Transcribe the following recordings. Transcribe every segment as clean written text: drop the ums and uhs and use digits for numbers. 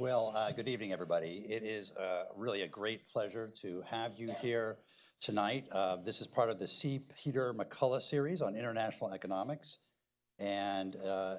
Good evening, everybody. It is really a great pleasure to have you here tonight. This is part of the C. Peter McColough Series on international economics. And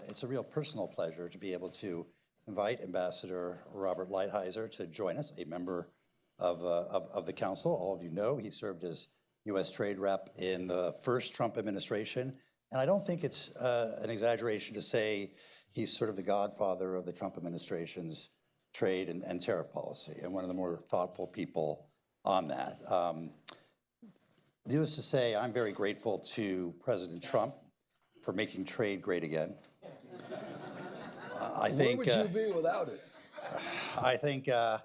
it's a real personal pleasure to be able to invite Ambassador Robert Lighthizer to join us, a member of the Council. All of you know he served as U.S. Trade Rep in the first Trump administration. And I don't think it's an exaggeration to say he's sort of the godfather of the Trump administration's trade and tariff policy, and one of the more thoughtful people on that. Needless to say, I'm very grateful to President Trump for making trade great again. I think, where would you be without it? I think it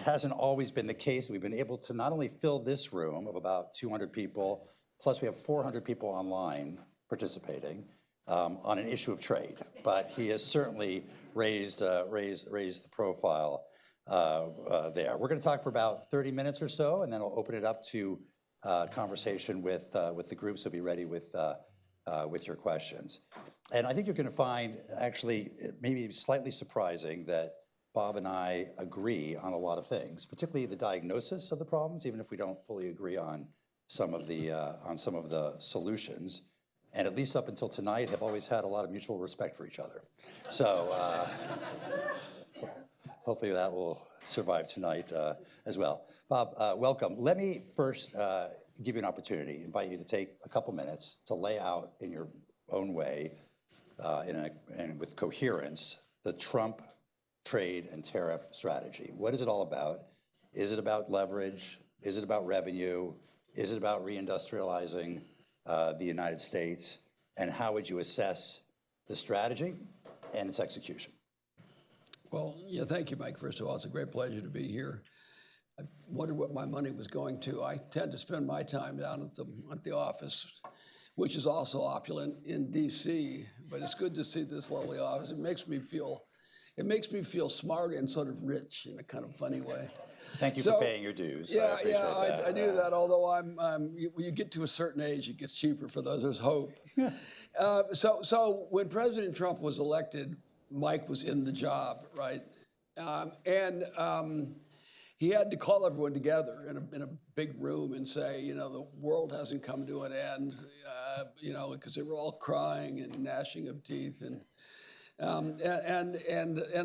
hasn't always been the case. We've been able to not only fill this room of about 200 people, plus we have 400 people online participating on an issue of trade. But he has certainly raised the profile there. We're going to talk for about 30 minutes or so, and then we'll open it up to conversation with the group, so be ready with your questions. And I think you're going to find, actually, maybe slightly surprising that Bob and I agree on a lot of things, particularly the diagnosis of the problems, even if we don't fully agree on some of the solutions. And at least up until tonight, have always had a lot of mutual respect for each other. So hopefully that will survive tonight as well. Bob, welcome. Let me first give you an opportunity, invite you to take a couple minutes to lay out in your own way and with coherence the Trump trade and tariff strategy. What is it all about? Is it about leverage? Is it about revenue? Is it about reindustrializing the United States? And how would you assess the strategy and its execution? Well, yeah, thank you, Mike. First of all, it's a great pleasure to be here. I wondered what my money was going to. I tend to spend my time down at the office, which is also opulent in D.C., but it's good to see this lovely office. It makes me feel smart and sort of rich in a kind of funny way. Thank you for paying your dues. Yeah, I do that. Although when you get to a certain age, it gets cheaper for those. There's hope. So when President Trump was elected, Mike was in the job, right? He had to call everyone together in a big room and say, the world hasn't come to an end, because they were all crying and gnashing of teeth and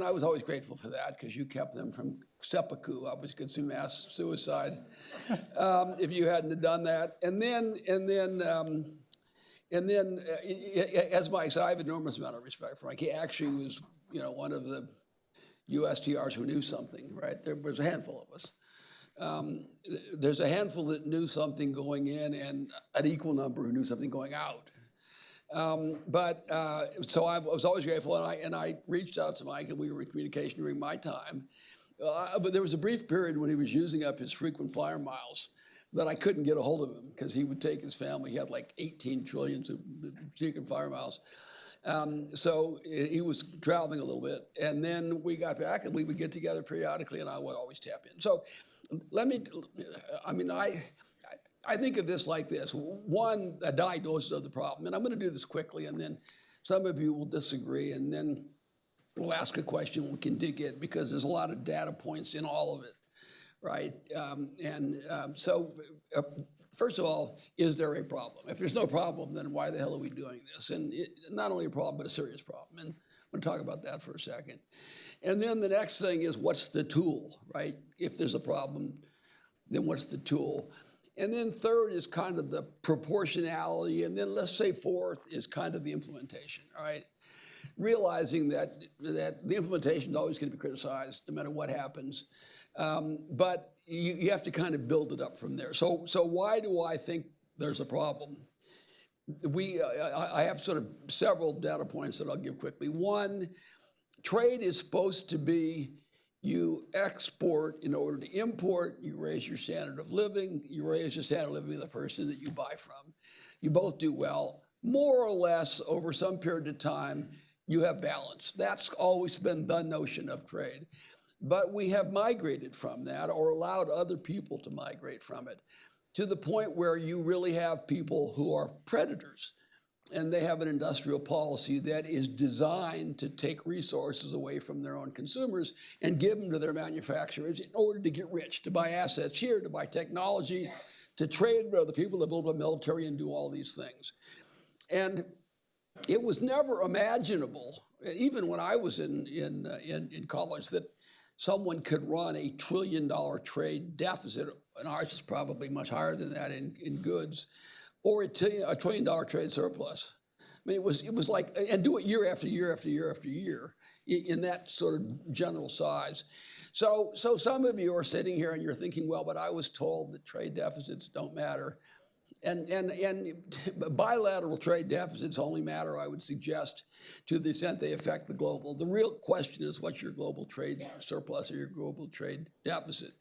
I was always grateful for that, because you kept them from seppuku, which could see mass suicide, if you hadn't have done that. And then, as Mike said, I have an enormous amount of respect for Mike. He actually was, one of the USTRs who knew something, right? There was a handful of us. There's a handful that knew something going in, and an equal number who knew something going out. So I was always grateful, and I reached out to Mike, and we were in communication during my time. But there was a brief period when he was using up his frequent flyer miles that I couldn't get a hold of him, because he would take his family. He had like 18 trillion frequent flyer miles. So he was traveling a little bit. And then we got back, and we would get together periodically, and I would always tap in. So I think of this like this. One, a diagnosis of the problem. And I'm going to do this quickly, and then some of you will disagree, and then we'll ask a question we can dig in, because there's a lot of data points in all of it, right? So first of all, is there a problem? If there's no problem, then why the hell are we doing this? And not only a problem, but a serious problem. And I'm going to talk about that for a second. And then the next thing is, what's the tool, right? If there's a problem, then what's the tool? And then third is kind of the proportionality. And then let's say fourth is kind of the implementation, all right? Realizing that the implementation is always going to be criticized no matter what happens. But you have to kind of build it up from there. So why do I think there's a problem? I have sort of several data points that I'll give quickly. One, trade is supposed to be, you export in order to import, you raise your standard of living, you raise your standard of living of the person that you buy from. You both do well. More or less, over some period of time, you have balance. That's always been the notion of trade. But we have migrated from that, or allowed other people to migrate from it, to the point where you really have people who are predators and they have an industrial policy that is designed to take resources away from their own consumers and give them to their manufacturers in order to get rich, to buy assets here, to buy technology, to trade with other people, to build a military and do all these things. And it was never imaginable, even when I was in college, that someone could run $1 trillion trade deficit, and ours is probably much higher than that in goods, or $1 trillion trade surplus. I mean, it was like, and do it year after year after year after year in that sort of general size. So some of you are sitting here and you're thinking, well, but I was told that trade deficits don't matter. And bilateral trade deficits only matter, I would suggest, to the extent they affect the global. The real question is, what's your global trade surplus or your global trade deficit?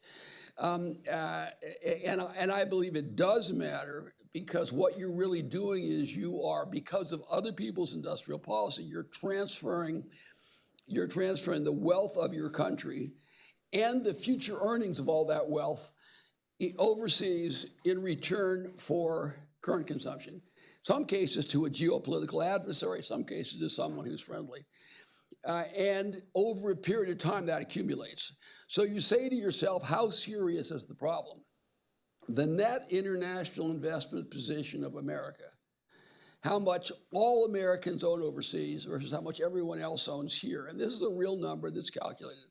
And I believe it does matter, because what you're really doing is you are, because of other people's industrial policy, you're transferring the wealth of your country and the future earnings of all that wealth overseas in return for current consumption. Some cases to a geopolitical adversary, some cases to someone who's friendly. And over a period of time, that accumulates. So you say to yourself, how serious is the problem? The net international investment position of America, how much all Americans own overseas versus how much everyone else owns here. And this is a real number that's calculated.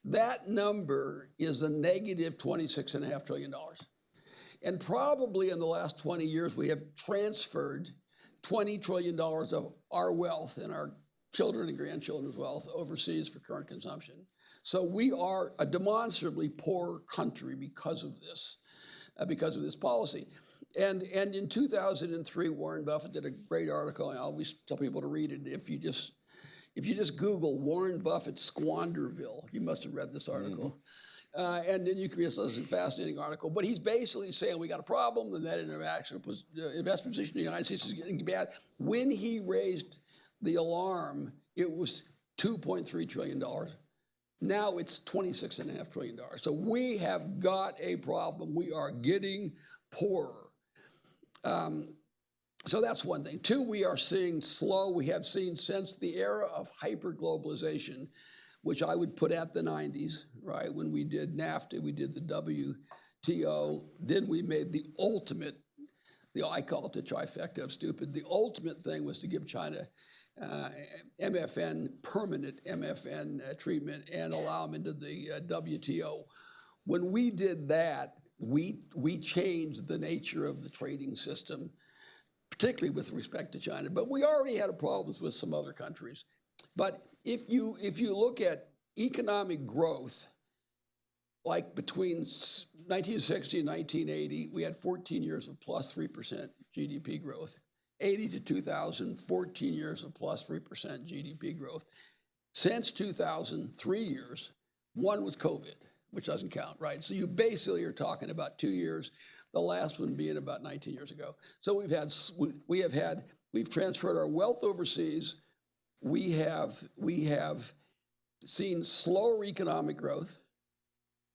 That number is a negative $26.5 trillion. And probably in the last 20 years, we have transferred $20 trillion of our wealth and our children and grandchildren's wealth overseas for current consumption. So we are a demonstrably poor country because of this policy. And in 2003, Warren Buffett did a great article. I always tell people to read it. If you just Google Warren Buffett Squanderville, you must have read this article. And then you can realize it's a fascinating article. But he's basically saying we got a problem, and that investment position in the United States is getting bad. When he raised the alarm, it was $2.3 trillion. Now it's $26.5 trillion. So we have got a problem. We are getting poorer. So that's one thing. Two, we are seeing we have seen since the era of hyperglobalization, which I would put at the 90s, right? When we did NAFTA, we did the WTO, then we made the ultimate, I call it the trifecta of stupid. The ultimate thing was to give China permanent MFN treatment and allow them into the WTO. When we did that, we changed the nature of the trading system, particularly with respect to China. But we already had problems with some other countries. But if you look at economic growth, like between 1960 and 1980, we had 14 years of plus 3% GDP growth. 80 to 2000, 14 years of plus 3% GDP growth. Since 2000, 3 years. One was COVID, which doesn't count, right? So you basically are talking about 2 years, the last one being about 19 years ago. So we've transferred our wealth overseas. We have seen slower economic growth.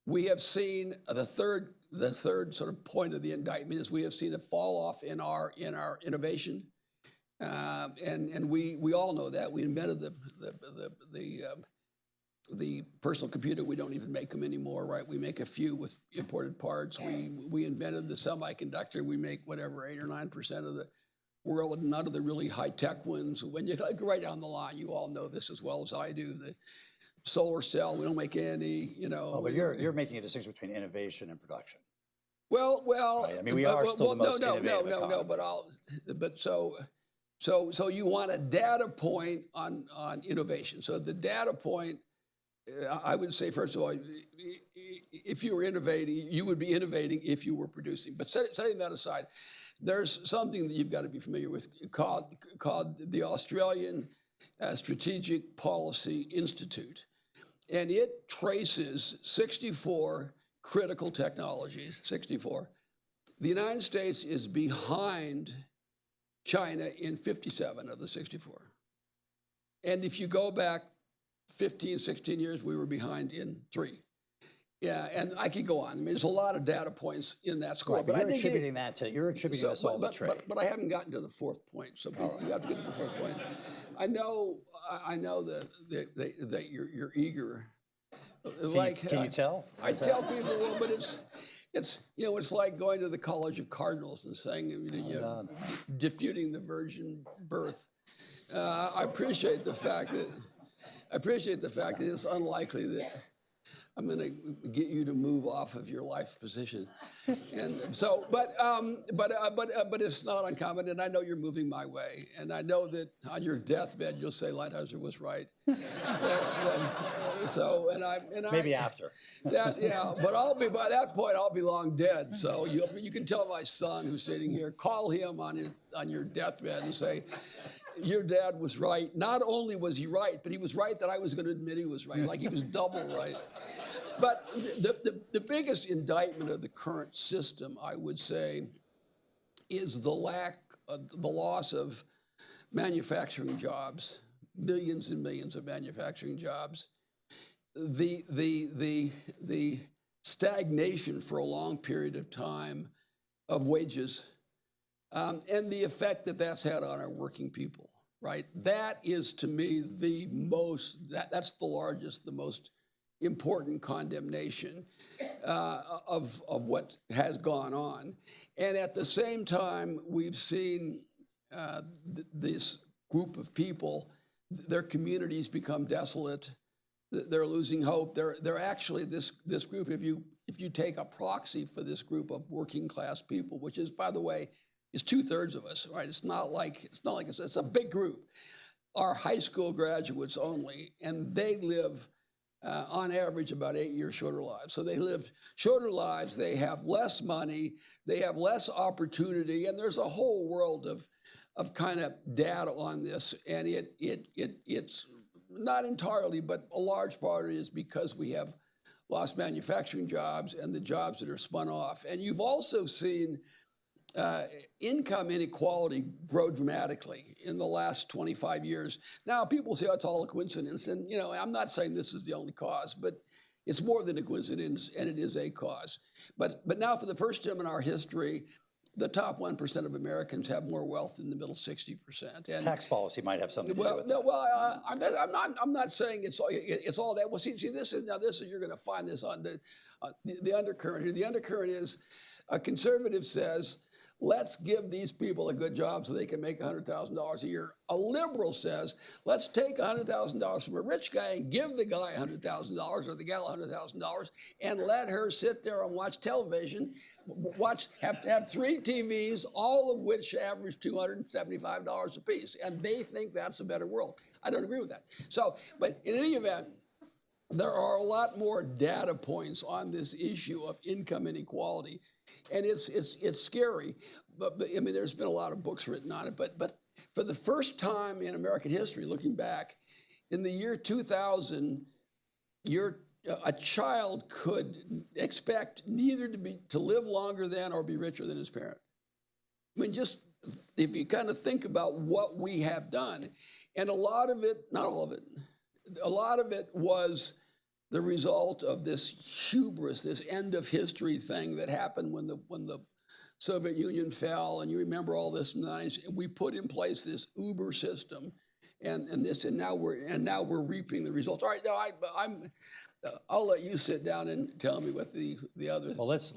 We have seen the third sort of point of the indictment is we have seen a fall off in our innovation, and we all know that. We invented the personal computer. We don't even make them anymore, right? We make a few with imported parts. We invented the semiconductor. We make whatever 8 or 9% of the world, none of the really high-tech ones. When you go right down the line, you all know this as well as I do. The solar cell, we don't make any, Oh, but you're making a distinction between innovation and production. Well. Right? I mean, we are still the most innovative economy. But so you want a data point on innovation. So the data point, I would say, first of all, if you were innovating, you would be innovating if you were producing. But setting that aside, there's something that you've got to be familiar with called the Australian Strategic Policy Institute. And it traces 64 critical technologies, 64. The United States is behind China in 57 of the 64. And if you go back 15, 16 years, we were behind in 3. Yeah, and I could go on. I mean, there's a lot of data points in that score. Right, but but you're I think attributing that to, you're attributing this all to trade. but I haven't gotten to the fourth point, so you have to get to the fourth point. I know that you're eager. Can you tell? I tell people, well, but it's it's like going to the College of Cardinals and saying, disputing the virgin birth. I appreciate the fact that it's unlikely that I'm going to get you to move off of your life position, and so, but it's not uncommon, and I know you're moving my way, and I know that on your deathbed you'll say Lighthizer was right. So, Maybe after. That, yeah, but by that point I'll be long dead. So you can tell my son who's sitting here, call him on your deathbed and say, your dad was right. Not only was he right, but he was right that I was going to admit he was right. Like he was double right. But the biggest indictment of the current system, I would say, is the loss of manufacturing jobs, millions and millions of manufacturing jobs. The stagnation for a long period of time of wages, and the effect that that's had on our working people, right? That is, to me, that's the largest, the most important condemnation of what has gone on. And at the same time, we've seen this group of people, their communities become desolate. They're losing hope. They're actually this group. If you take a proxy for this group of working class people, which is, by the way, is 2/3 of us, right? It's a big group. Are high school graduates only, and they live on average about 8 years shorter lives. So they live shorter lives. They have less money. They have less opportunity, and there's a whole world of kind of data on this, and it's not entirely, but a large part of it is because we have lost manufacturing jobs and the jobs that are spun off. And you've also seen income inequality grow dramatically in the last 25 years. Now, people say, oh, it's all a coincidence. And, I'm not saying this is the only cause, but it's more than a coincidence, and it is a cause. But now, for the first time in our history, the top 1% of Americans have more wealth than the middle 60%. And tax policy might have something to do with that. Well, I'm not saying it's all that. Well, see, this is you're going to find this on the undercurrent here. The undercurrent is a conservative says, let's give these people a good job so they can make $100,000 a year. A liberal says, let's take $100,000 from a rich guy and give the guy $100,000 or the gal $100,000 and let her sit there and watch television, have 3 TVs, all of which average $275 a piece. And they think that's a better world. I don't agree with that. So, but in any event, there are a lot more data points on this issue of income inequality. And it's scary, but I mean, there's been a lot of books written on it. But for the first time in American history, looking back, in the year 2000, a child could expect neither to live longer than or be richer than his parent. I mean, just if you kind of think about what we have done, and a lot of it, not all of it, a lot of it was the result of this hubris, this end of history thing that happened when the Soviet Union fell, and you remember all this in the 90s. And we put in place this Uber system, and now we're reaping the results. All right, now I'll let you sit down and tell me what the other. Well, let's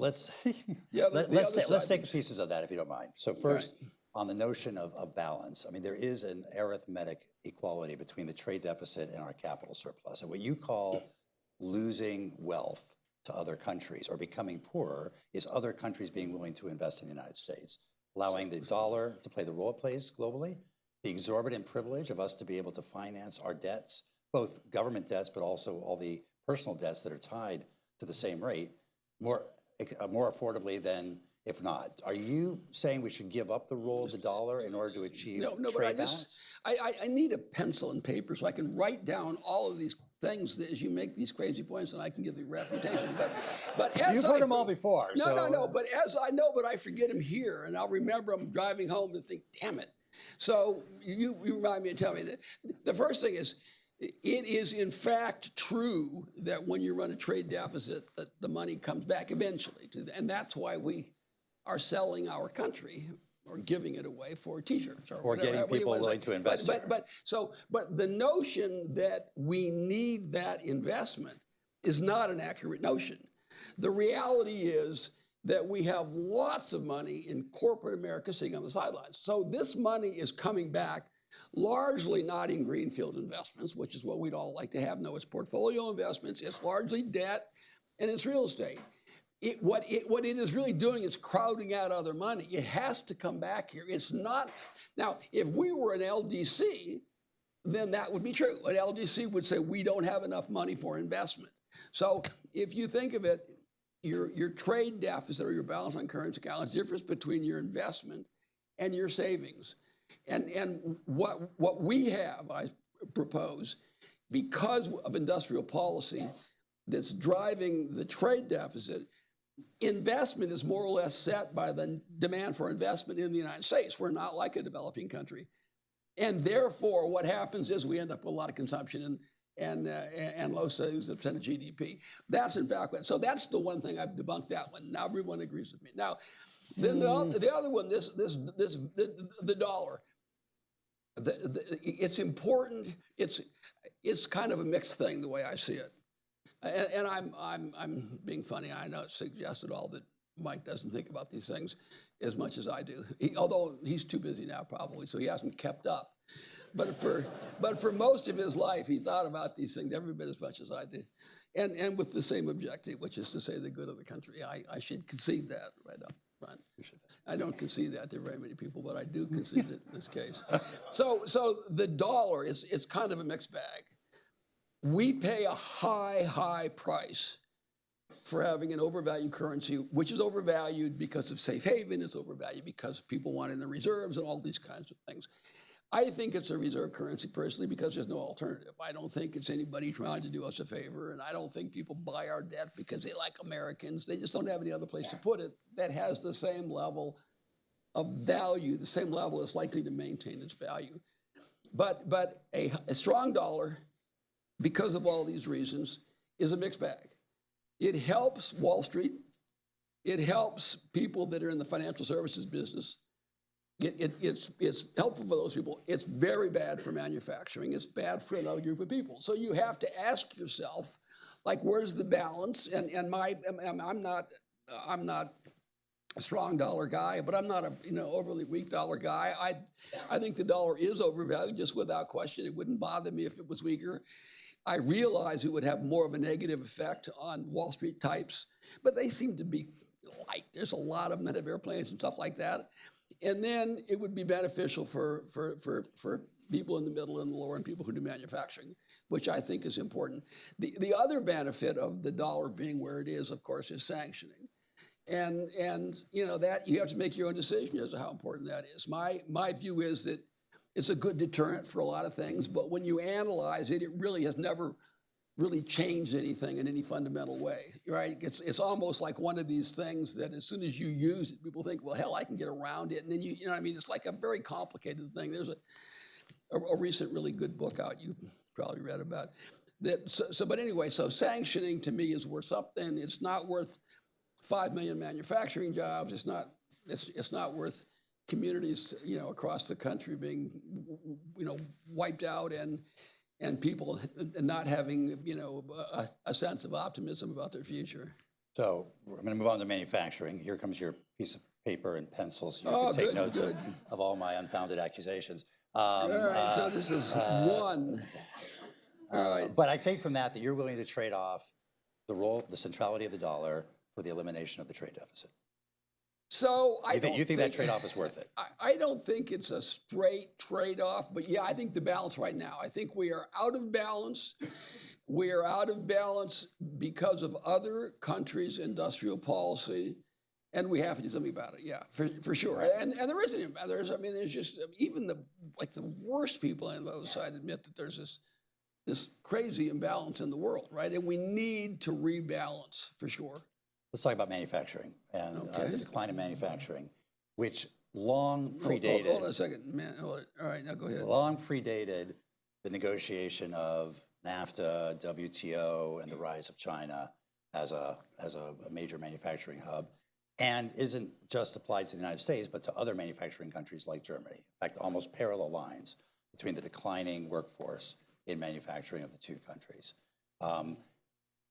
take pieces of that if you don't mind. So first, on the notion of balance, I mean, there is an arithmetic equality between the trade deficit and our capital surplus, and what you call losing wealth to other countries or becoming poorer is other countries being willing to invest in the United States, allowing the dollar to play the role it plays globally, the exorbitant privilege of us to be able to finance our debts, both government debts, but also all the personal debts that are tied to the same rate, more affordably than if not. Are you saying we should give up the role of the dollar in order to achieve trade balance? I need a pencil and paper so I can write down all of these things as you make these crazy points, and I can give the refutation. But as you've heard them all before. No. But as I know, but I forget them here, and I'll remember them driving home and think, damn it. So you remind me and tell me that the first thing is It is in fact true that when you run a trade deficit, that the money comes back eventually, and that's why we are selling our country or giving it away for T-shirts Or getting people willing to invest here. But the notion that we need that investment is not an accurate notion. The reality is that we have lots of money in corporate America sitting on the sidelines. So this money is coming back largely not in greenfield investments, which is what we'd all like to have. No, it's portfolio investments. It's largely debt, and it's real estate. What it is really doing is crowding out other money. It has to come back here. It's not. Now, if we were an LDC, then that would be true. An LDC would say we don't have enough money for investment. So if you think of it, your trade deficit or your balance on current account is the difference between your investment and your savings. And what we have, I propose, because of industrial policy that's driving the trade deficit, investment is more or less set by the demand for investment in the United States. We're not like a developing country. And therefore, what happens is we end up with a lot of consumption and low savings of % of GDP. That's in fact, so that's the one thing I've debunked that one. Now everyone agrees with me. Now, then the other one, the dollar. It's important. It's kind of a mixed thing the way I see it. And I'm being funny. I don't suggest at all that Mike doesn't think about these things as much as I do. Although he's too busy now, probably, so he hasn't kept up. But for most of his life, he thought about these things every bit as much as I did, and with the same objective, which is to say the good of the country. I should concede that right up front. I don't concede that to very many people, but I do concede it in this case. So the dollar is kind of a mixed bag. We pay a high price for having an overvalued currency, which is overvalued because of safe haven, it's overvalued because people want in the reserves and all these kinds of things. I think it's a reserve currency personally because there's no alternative. I don't think it's anybody trying to do us a favor, and I don't think people buy our debt because they like Americans. They just don't have any other place to put it that has the same level of value, the same level that's likely to maintain its value. But a strong dollar, because of all these reasons, is a mixed bag. It helps Wall Street. It helps people that are in the financial services business. It's helpful for those people. It's very bad for manufacturing. It's bad for another group of people. So you have to ask yourself, like, where's the balance? And I'm not a strong dollar guy, but I'm not a overly weak dollar guy. I think the dollar is overvalued, just without question. It wouldn't bother me if it was weaker. I realize it would have more of a negative effect on Wall Street types, but they seem to be light. There's a lot of them that have airplanes and stuff like that. And then it would be beneficial for people in the middle and the lower and people who do manufacturing, which I think is important. The other benefit of the dollar being where it is, of course, is sanctioning. And that you have to make your own decision as to how important that is. My view is that it's a good deterrent for a lot of things, but when you analyze it, it really has never really changed anything in any fundamental way, right? It's almost like one of these things that as soon as you use it, people think, well, hell, I can get around it. And then you know what I mean? It's like a very complicated thing. There's a recent really good book out you probably read about that. But anyway, so sanctioning to me is worth something. It's not worth 5 million manufacturing jobs. It's not worth communities, across the country being, wiped out and people not having, a sense of optimism about their future. So I'm going to move on to manufacturing. Here comes your piece of paper and pencils. You can take notes of all my unfounded accusations. All right, so this is one. All right. But I take from that you're willing to trade off the centrality of the dollar for the elimination of the trade deficit. So you think that trade-off is worth it? I don't think it's a straight trade-off, but yeah, I think the balance right now. I think we are out of balance. We are out of balance because of other countries' industrial policy, and we have to do something about it. Yeah, for sure. And there isn't. There's just even the worst people on the other side admit that there's this crazy imbalance in the world, right? And we need to rebalance for sure. Let's talk about manufacturing and the decline of manufacturing, which long predated. Hold on a second, man. All right, now go ahead. Long predated the negotiation of NAFTA, WTO, and the rise of China as a major manufacturing hub, and isn't just applied to the United States, but to other manufacturing countries like Germany. In fact, almost parallel lines between the declining workforce in manufacturing of the two countries.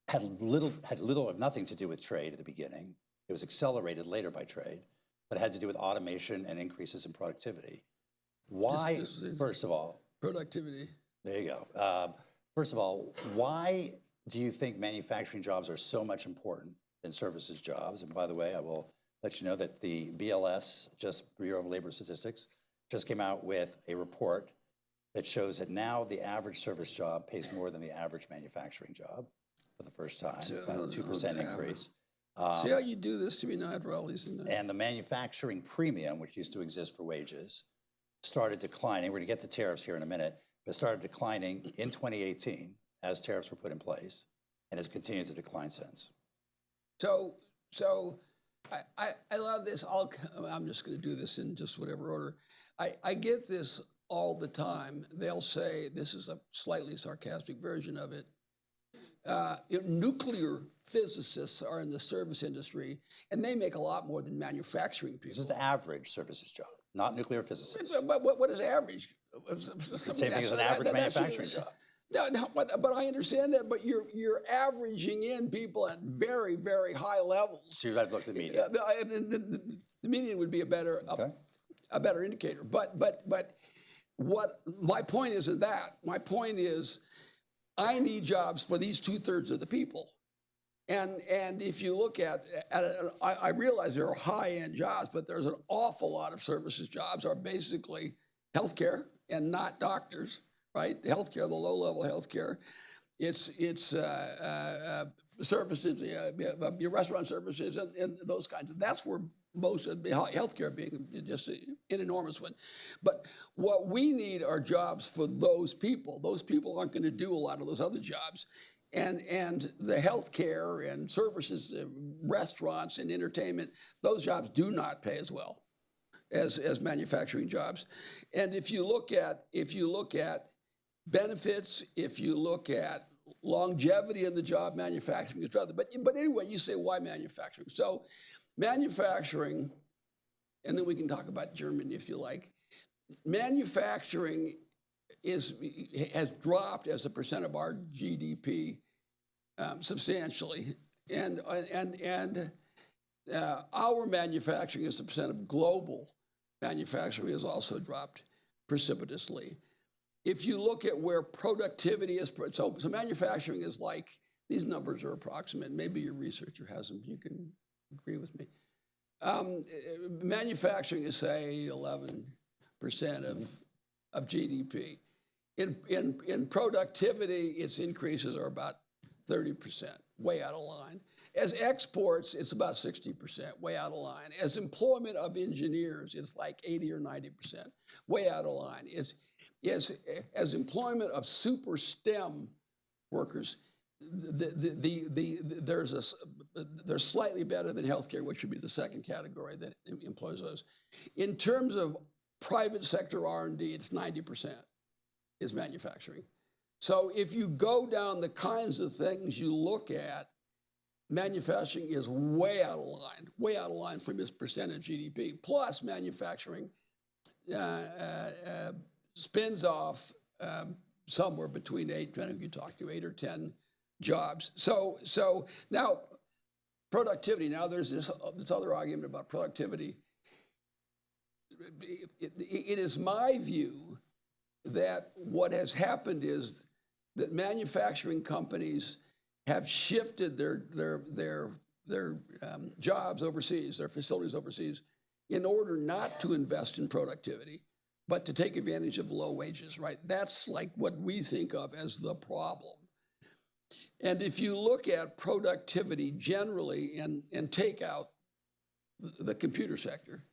Had little or nothing to do with trade at the beginning. It was accelerated later by trade, but it had to do with automation and increases in productivity. Why, first of all? Productivity. There you go. First of all, why do you think manufacturing jobs are so much important than services jobs? And by the way, I will let you know that the BLS, just Bureau of Labor Statistics, just came out with a report that shows that now the average service job pays more than the average manufacturing job for the first time, about a 2% increase. See how you do this to me now after all these? And the manufacturing premium, which used to exist for wages, started declining. We're going to get to tariffs here in a minute, but started declining in 2018 as tariffs were put in place, and has continued to decline since. So I love this. I'm just going to do this in just whatever order. I get this all the time. They'll say, this is a slightly sarcastic version of it. Nuclear physicists are in the service industry, and they make a lot more than manufacturing people. This is the average services job, not nuclear physicists. But what is average? Same thing as an average manufacturing job. No, but I understand that. But you're averaging in people at very, very high levels. So you'd have to look at the median. The median would be a better indicator. But what my point isn't that. My point is, I need jobs for these 2/3 of the people. And if you look at I realize there are high-end jobs, but there's an awful lot of services jobs are basically healthcare and not doctors, right? The healthcare, the low-level healthcare, it's services, your restaurant services, and those kinds of. That's where most of the healthcare being just an enormous one. But what we need are jobs for those people. Those people aren't going to do a lot of those other jobs. And the healthcare and services, restaurants and entertainment, those jobs do not pay as well as manufacturing jobs. And if you look at benefits, if you look at longevity in the job, manufacturing is rather. But anyway, you say, why manufacturing? So manufacturing, and then we can talk about Germany if you like. Manufacturing has dropped as a percent of our GDP substantially, and our manufacturing as a percent of global manufacturing has also dropped precipitously. If you look at where productivity is, so manufacturing is like, these numbers are approximate. Maybe your researcher has them. You can agree with me. Manufacturing is, say, 11% of GDP. In productivity, its increases are about 30%, way out of line. As exports, it's about 60%, way out of line. As employment of engineers, it's like 80 or 90%, way out of line. As employment of super STEM workers, they're slightly better than healthcare, which would be the second category that employs those. In terms of private sector R&D, it's 90% is manufacturing. So if you go down the kinds of things you look at, manufacturing is way out of line from its percent of GDP. Plus, manufacturing spins off somewhere between 8 or 10 jobs. So now productivity. Now there's this other argument about productivity. It is my view that what has happened is that manufacturing companies have shifted their jobs overseas, their facilities overseas, in order not to invest in productivity, but to take advantage of low wages, right? That's like what we think of as the problem. And if you look at productivity generally and take out the computer sector,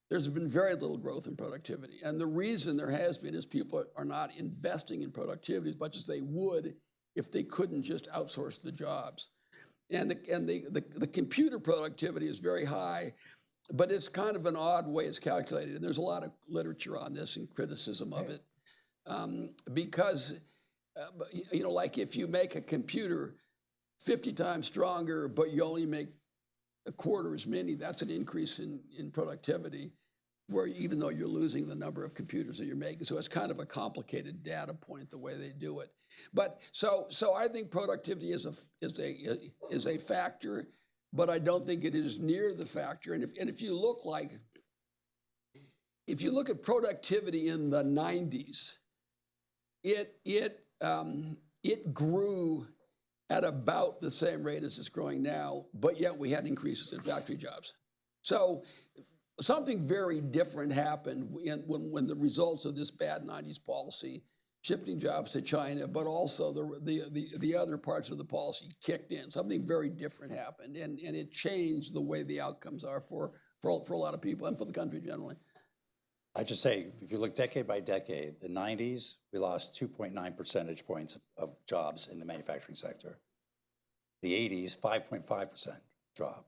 there's been very little growth in productivity. And the reason there has been is people are not investing in productivity as much as they would if they couldn't just outsource the jobs. And the computer productivity is very high, but it's kind of an odd way it's calculated. And there's a lot of literature on this and criticism of it. because, like if you make a computer 50 times stronger, but you only make a quarter as many, that's an increase in productivity, where even though you're losing the number of computers that you're making. So it's kind of a complicated data point, the way they do it. But so I think productivity is a factor, but I don't think it is near the factor. And if you look at productivity in the 90s, it grew at about the same rate as it's growing now, but yet we had increases in factory jobs. So something very different happened when the results of this bad 90s policy, shifting jobs to China, but also the other parts of the policy kicked in. Something very different happened, and it changed the way the outcomes are for a lot of people and for the country generally. I just say, if you look decade by decade, the 90s, we lost 2.9 percentage points of jobs in the manufacturing sector. The 80s, 5.5% drop.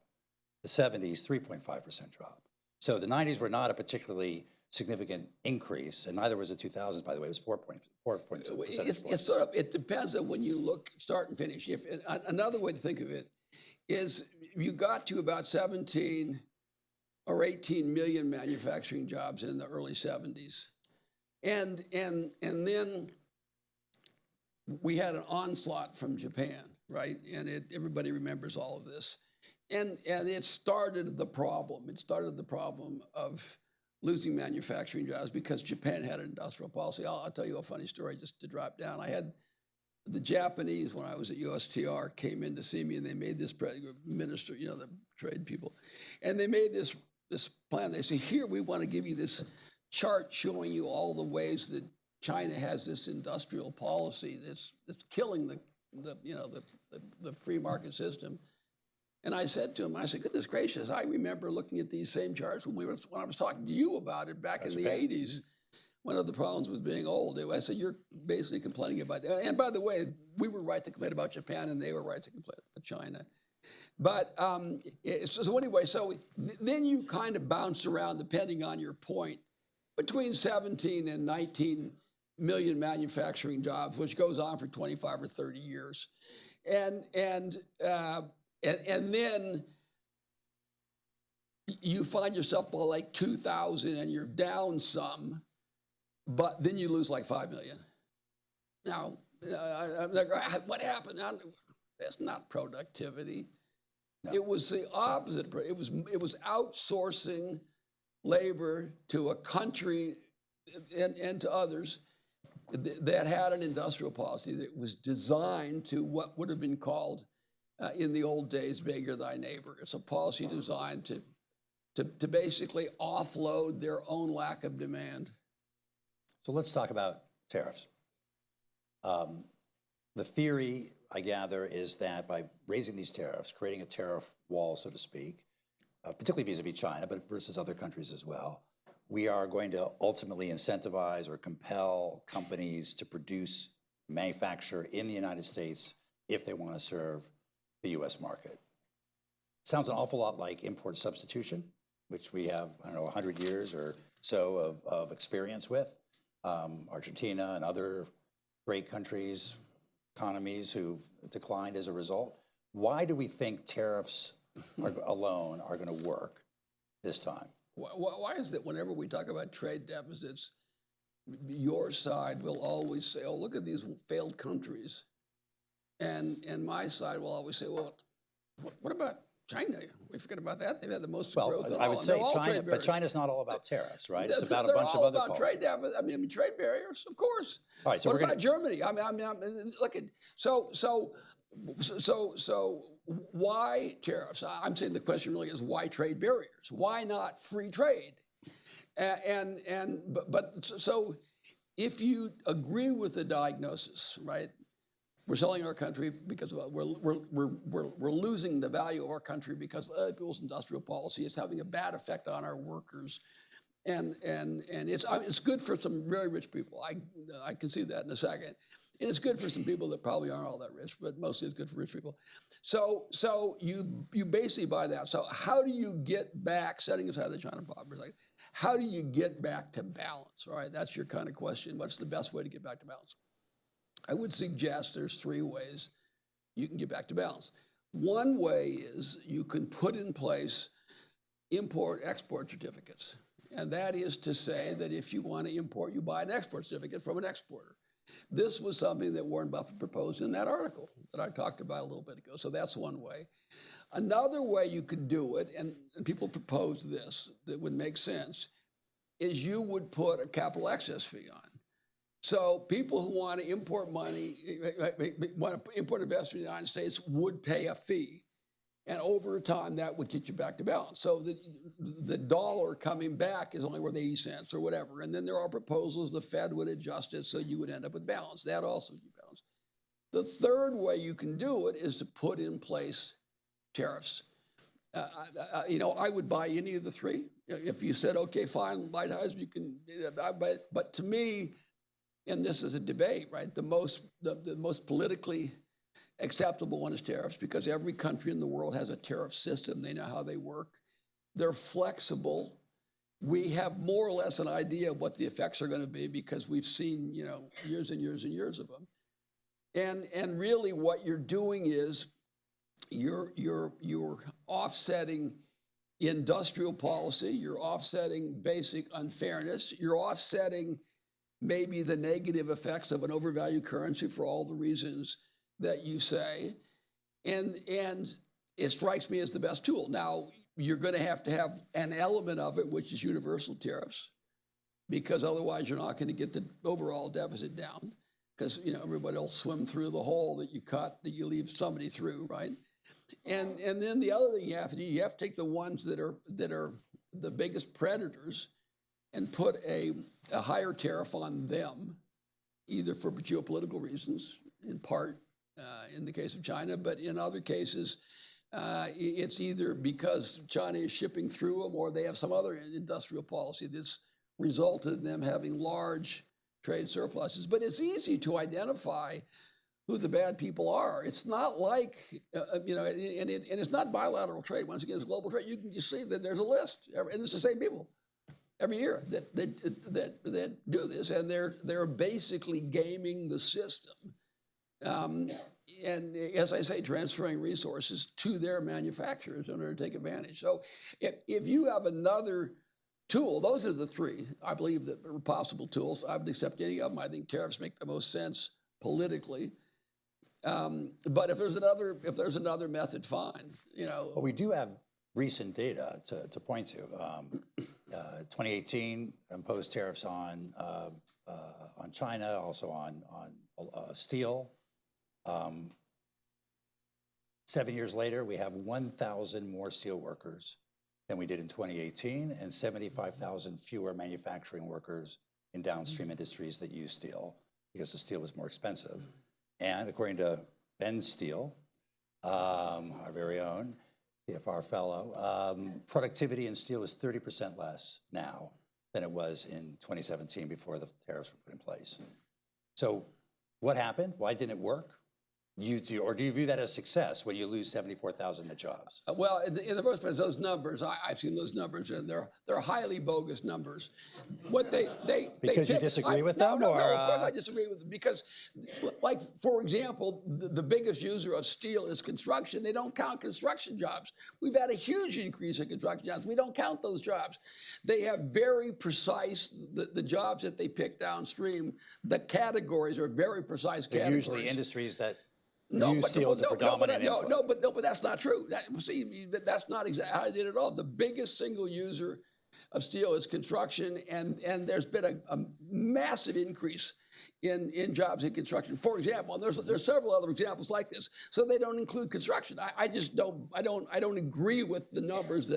The 70s, 3.5% drop. So the 90s were not a particularly significant increase, and neither was the 2000s, by the way. It was 4.7 percentage points. It depends on when you look, start and finish. Another way to think of it is you got to about 17 or 18 million manufacturing jobs in the early 70s. And then we had an onslaught from Japan, right? And everybody remembers all of this. And it started the problem. It started the problem of losing manufacturing jobs because Japan had an industrial policy. I'll tell you a funny story just to drop down. I had the Japanese, when I was at USTR, came in to see me, and they made this minister, the trade people, and they made this plan. They say, here, we want to give you this chart showing you all the ways that China has this industrial policy that's killing the free market system. And I said to him, I said, goodness gracious, I remember looking at these same charts when I was talking to you about it back in the 80s. One of the problems was being old. I said, you're basically complaining about that. And by the way, we were right to complain about Japan, and they were right to complain about China. But so anyway, so then you kind of bounce around, depending on your point, between 17 and 19 million manufacturing jobs, which goes on for 25 or 30 years. And then you find yourself by like 2000 and you're down some, but then you lose like 5 million. Now, what happened? That's not productivity. No. It was the opposite. It was outsourcing labor to a country and to others that had an industrial policy that was designed to what would have been called in the old days, beggar thy neighbor. It's a policy designed to basically offload their own lack of demand. So let's talk about tariffs. The theory, I gather, is that by raising these tariffs, creating a tariff wall, so to speak, particularly vis-a-vis China, but versus other countries as well, we are going to ultimately incentivize or compel companies to produce, manufacture in the United States if they want to serve the US market. Sounds an awful lot like import substitution, which we have, 100 years or so of experience with. Argentina and other great countries, economies who've declined as a result. Why do we think tariffs alone are going to work this time? Why is it whenever we talk about trade deficits, your side will always say, oh, look at these failed countries. And my side will always say, well, what about China? We forget about that. They've had the most growth. I would say China, but China's not all about tariffs, right? It's about a bunch of other policies. Trade deficits. Trade barriers, of course. All right, so what about Germany? Look at so why tariffs? I'm saying the question really is why trade barriers? Why not free trade? So if you agree with the diagnosis, right? We're selling our country because of, we're losing the value of our country because of other people's industrial policy. It's having a bad effect on our workers, and it's good for some very rich people. I can see that in a second. And it's good for some people that probably aren't all that rich, but mostly it's good for rich people. So you basically buy that. So how do you get back, setting aside the China problem, like, how do you get back to balance? All right, that's your kind of question. What's the best way to get back to balance? I would suggest there's 3 ways you can get back to balance. One way is you can put in place import-export certificates. And that is to say that if you want to import, you buy an export certificate from an exporter. This was something that Warren Buffett proposed in that article that I talked about a little bit ago. So that's one way. Another way you could do it, and people propose this, that would make sense, is you would put a capital access fee on. So people who want to import money, want to import investment in the United States would pay a fee. And over time, that would get you back to balance. So the dollar coming back is only worth 80 cents or whatever. And then there are proposals, the Fed would adjust it so you would end up with balance. That also would be balance. The third way you can do it is to put in place tariffs. I would buy any of the 3. If you said, okay, fine, Lighthizer, you can, but to me, and this is a debate, right? The most politically acceptable one is tariffs, because every country in the world has a tariff system. They know how they work. They're flexible. We have more or less an idea of what the effects are going to be because we've seen, years and years and years of them. And really what you're doing is you're offsetting industrial policy, you're offsetting basic unfairness, you're offsetting maybe the negative effects of an overvalued currency for all the reasons that you say, and it strikes me as the best tool. Now, you're going to have an element of it, which is universal tariffs, because otherwise you're not going to get the overall deficit down, because everybody will swim through the hole that you cut, that you leave somebody through, right? And then the other thing you have to do, you have to take the ones that are the biggest predators and put a higher tariff on them, either for geopolitical reasons, in part, in the case of China, but in other cases, it's either because China is shipping through them or they have some other industrial policy that's resulted in them having large trade surpluses. But it's easy to identify who the bad people are. It's not like, and it's not bilateral trade. Once again, it's global trade. You can just see that there's a list, and it's the same people every year that do this, and they're basically gaming the system. And as I say, transferring resources to their manufacturers in order to take advantage. So if you have another tool, those are the 3, I believe, that are possible tools. I would accept any of them. I think tariffs make the most sense politically. But if there's another method, fine. Well, we do have recent data to point to. 2018 imposed tariffs on China, also on steel. 7 years later, we have 1,000 more steel workers than we did in 2018, and 75,000 fewer manufacturing workers in downstream industries that use steel, because the steel was more expensive. And according to Ben Steele, our very own CFR fellow, productivity in steel is 30% less now than it was in 2017 before the tariffs were put in place. So what happened? Why didn't it work? Do you view that as success when you lose 74,000 net jobs? Well, in the first place, those numbers, I've seen those numbers, and they're highly bogus numbers. What because you disagree with them? No, of course I disagree with them, because, like, for example, the biggest user of steel is construction. They don't count construction jobs. We've had a huge increase in construction jobs. We don't count those jobs. They have very precise, the jobs that they pick downstream, the categories are very precise categories. Usually industries that use steel as a predominant input. But that's not true. That's not exactly how I did it all. The biggest single user of steel is construction, and there's been a massive increase in jobs in construction. For example, and there's several other examples like this. So they don't include construction. I just don't agree with the numbers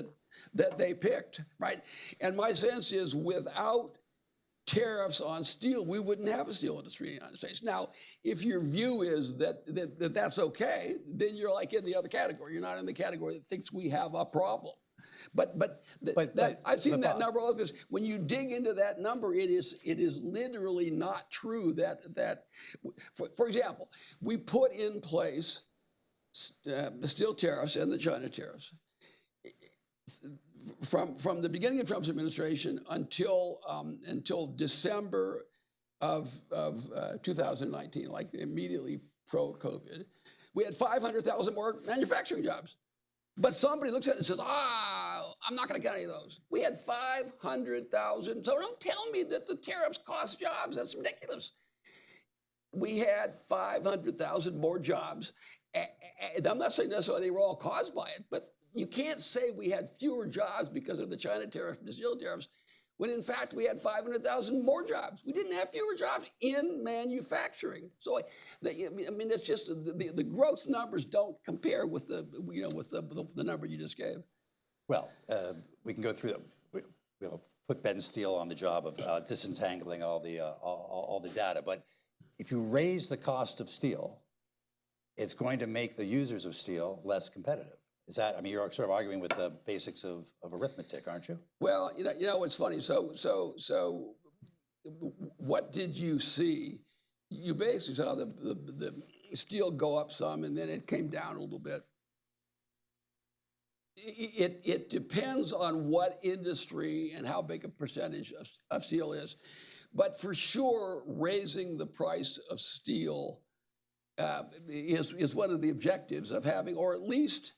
that they picked, right? And my sense is, without tariffs on steel, we wouldn't have a steel industry in the United States. Now, if your view is that's okay, then you're like in the other category. You're not in the category that thinks we have a problem. But I've seen that number all because when you dig into that number, it is literally not true that for example, we put in place the steel tariffs and the China tariffs. From the beginning of Trump's administration until December of 2019, like immediately pro-COVID, we had 500,000 more manufacturing jobs. But somebody looks at it and says, I'm not going to count any of those. We had 500,000. So don't tell me that the tariffs cost jobs. That's ridiculous. We had 500,000 more jobs. And I'm not saying necessarily they were all caused by it, but you can't say we had fewer jobs because of the China tariff and the steel tariffs, when in fact we had 500,000 more jobs. We didn't have fewer jobs in manufacturing. So, it's just the gross numbers don't compare with the number you just gave. Well, we can go through them. We'll put Ben Steele on the job of disentangling all the data. But if you raise the cost of steel, it's going to make the users of steel less competitive. Is that, I mean, you're sort of arguing with the basics of arithmetic, aren't you? Well, you know what's funny? So what did you see? You basically saw the steel go up some, and then it came down a little bit. It depends on what industry and how big a percentage of steel is. But for sure, raising the price of steel is one of the objectives of having, or at least,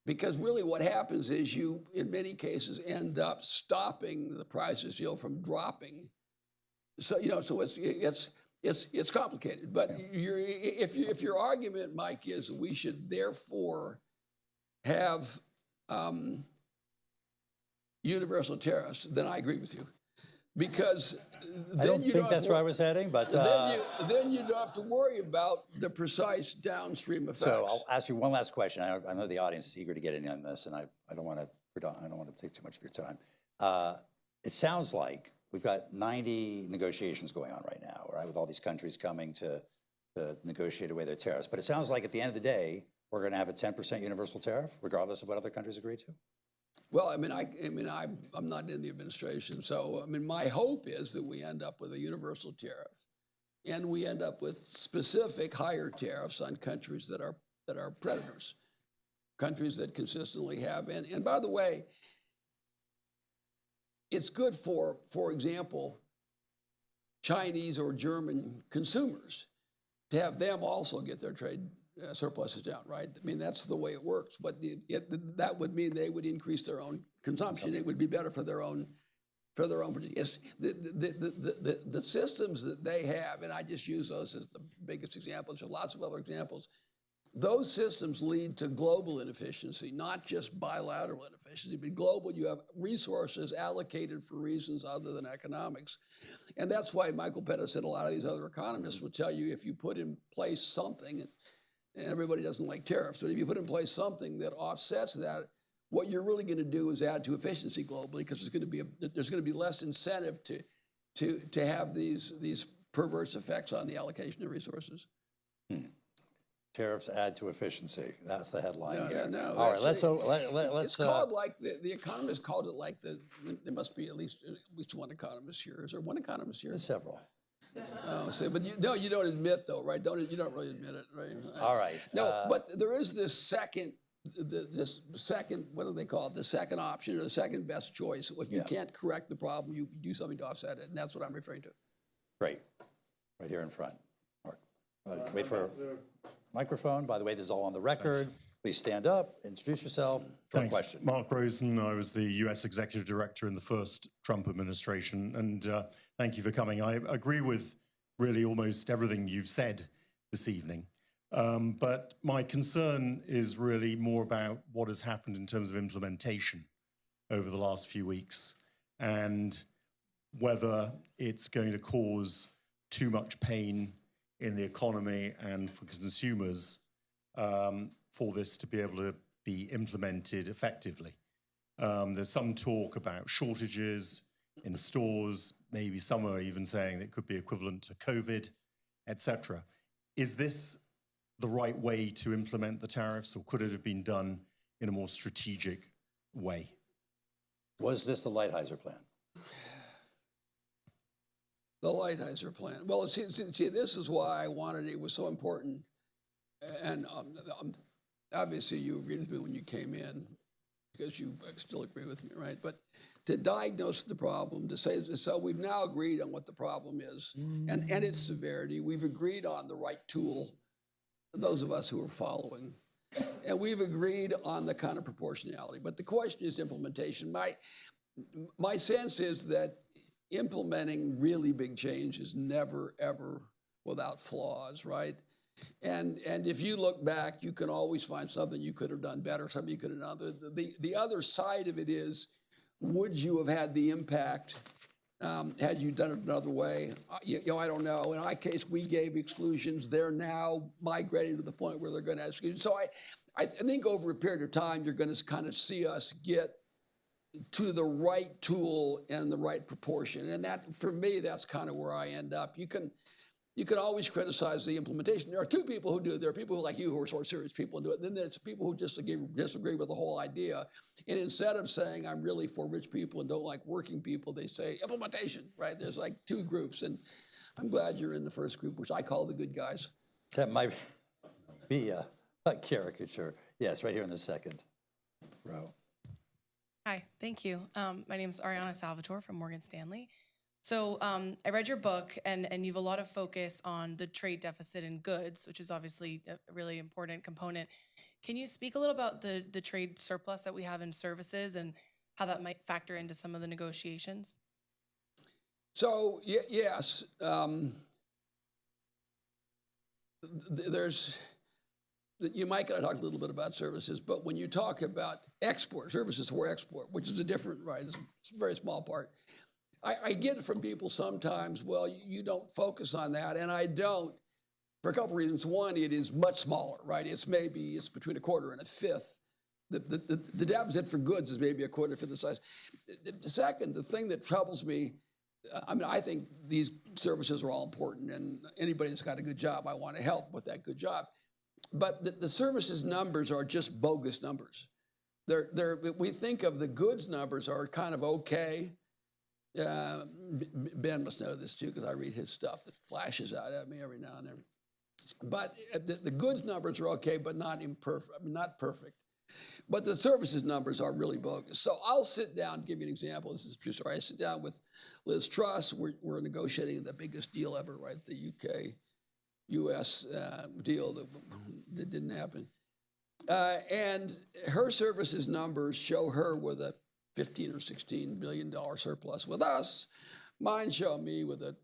because really what happens is you, in many cases, end up stopping the price of steel from dropping. So, so it's complicated. But if your argument, Mike, is that we should therefore have universal tariffs, then I agree with you. Because I don't think that's where I was heading, but then you don't have to worry about the precise downstream effects. So I'll ask you one last question. I know the audience is eager to get in on this, and I don't want to take too much of your time. It sounds like we've got 90 negotiations going on right now, right, with all these countries coming to negotiate away their tariffs. But it sounds like at the end of the day, we're going to have a 10% universal tariff, regardless of what other countries agree to. Well, I'm not in the administration, so my hope is that we end up with a universal tariff, and we end up with specific higher tariffs on countries that are predators, countries that consistently have. And by the way, it's good for example, Chinese or German consumers to have them also get their trade surpluses down, right? I mean, that's the way it works. But that would mean they would increase their own consumption. It would be better for their own. Yes, the systems that they have, and I just use those as the biggest examples. There are lots of other examples. Those systems lead to global inefficiency, not just bilateral inefficiency, but global. You have resources allocated for reasons other than economics. And that's why Michael Pettis and a lot of these other economists will tell you if you put in place something, and everybody doesn't like tariffs, but if you put in place something that offsets that, what you're really going to do is add to efficiency globally, because there's going to be less incentive to have these perverse effects on the allocation of resources. Tariffs add to efficiency. That's the headline here. No. All right, let's. It's called like the economists called it like there must be at least one economist here. Is there one economist here? There's several. But you don't admit though, right? You don't really admit it, right? All right. No, but there is this second, what do they call it? The second option, or the second best choice. If you can't correct the problem, you do something to offset it, and that's what I'm referring to. Great, right here in front. Mark, wait for a microphone. By the way, this is all on the record. Thanks. Please stand up, introduce yourself. Short question. Mark Rosen. I was the U.S. Executive Director in the first Trump administration, and thank you for coming. I agree with really almost everything you've said this evening. But my concern is really more about what has happened in terms of implementation over the last few weeks, and whether it's going to cause too much pain in the economy and for consumers for this to be able to be implemented effectively. There's some talk about shortages in stores, maybe some are even saying that it could be equivalent to COVID, etc. Is this the right way to implement the tariffs, or could it have been done in a more strategic way? Was this the Lighthizer plan? The Lighthizer plan. Well, see, this is why I wanted it was so important. And obviously you agreed with me when you came in, because you still agree with me, right? But to diagnose the problem, to say, so we've now agreed on what the problem is and its severity. We've agreed on the right tool, those of us who are following. And we've agreed on the kind of proportionality. But the question is implementation. My sense is that implementing really big change is never, ever without flaws, right? And if you look back, you can always find something you could have done better, something you could have done. The other side of it is, would you have had the impact had you done it another way? I don't know. In our case, we gave exclusions. They're now migrating to the point where they're going to have exclusions. So I think over a period of time, you're going to kind of see us get to the right tool and the right proportion. And that, for me, that's kind of where I end up. You can always criticize the implementation. There are two people who do it. There are people like you who are sort of serious people and do it. And then there's people who disagree with the whole idea. And instead of saying, I'm really for rich people and don't like working people, they say implementation, right? There's like two groups. And I'm glad you're in the first group, which I call the good guys. That might be a caricature. Yes, right here in the second row. Hi, thank you. My name is Ariana Salvatore from Morgan Stanley. So I read your book, and you have a lot of focus on the trade deficit in goods, which is obviously a really important component. Can you speak a little about the trade surplus that we have in services and how that might factor into some of the negotiations? So, yes, you might kind of talk a little bit about services, but when you talk about export, services for export, which is a different, right, it's a very small part. I get it from people sometimes, well, you don't focus on that, and I don't, for a couple reasons. One, it is much smaller, right? It's between a quarter and a fifth. The deficit for goods is maybe a quarter, fifth the size. The second, the thing that troubles me, I think these services are all important, and anybody that's got a good job, I want to help with that good job. But the services numbers are just bogus numbers. We think of the goods numbers are kind of okay. Ben must know this too, because I read his stuff that flashes out at me every now and then. But the goods numbers are okay, but not perfect. But the services numbers are really bogus. So I'll sit down, give you an example. This is a true story. I sit down with Liz Truss. We're negotiating the biggest deal ever, right? The UK-US deal that didn't happen. And her services numbers show her with a $15 or $16 billion surplus with us. Mine show me with a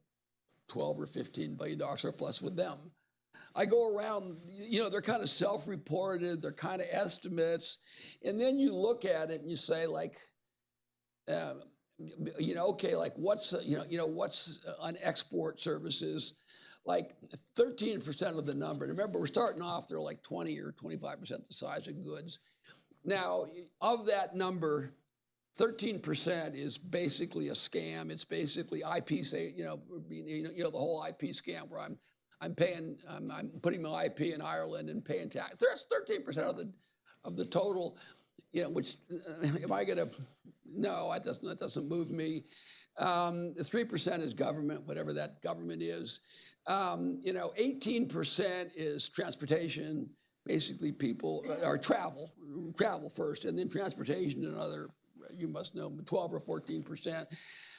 $12 or $15 billion surplus with them. I go around, they're kind of self-reported, they're kind of estimates, and then you look at it and you say, like, okay, like what's on export services, like 13% of the number. And remember, we're starting off, they're like 20 or 25% the size of goods. Now, of that number, 13% is basically a scam. It's basically IP, the whole IP scam where I'm putting my IP in Ireland and paying tax. There's 13% of the total, which am I gonna? No, that doesn't move me. The 3% is government, whatever that government is. 18% is transportation. Basically, people are travel first, and then transportation another. You must know, 12 or 14%.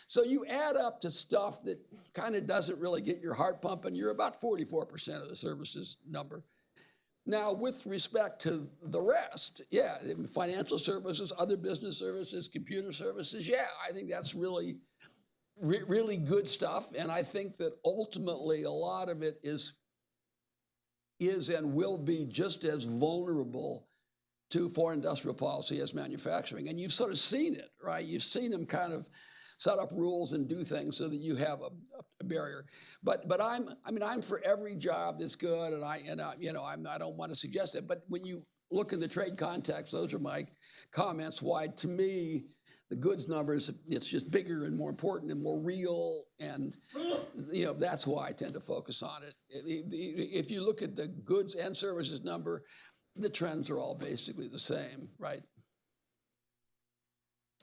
So you add up to stuff that kind of doesn't really get your heart pumping. You're about 44% of the services number. Now, with respect to the rest, financial services, other business services, computer services, I think that's really, really good stuff. And I think that ultimately a lot of it is and will be just as vulnerable to foreign industrial policy as manufacturing. And you've sort of seen it, right? You've seen them kind of set up rules and do things so that you have a barrier. But I'm for every job that's good, and I don't want to suggest it. But when you look in the trade context, those are my comments. Why, to me, the goods numbers, it's just bigger and more important and more real, and that's why I tend to focus on it. If you look at the goods and services number, the trends are all basically the same, right?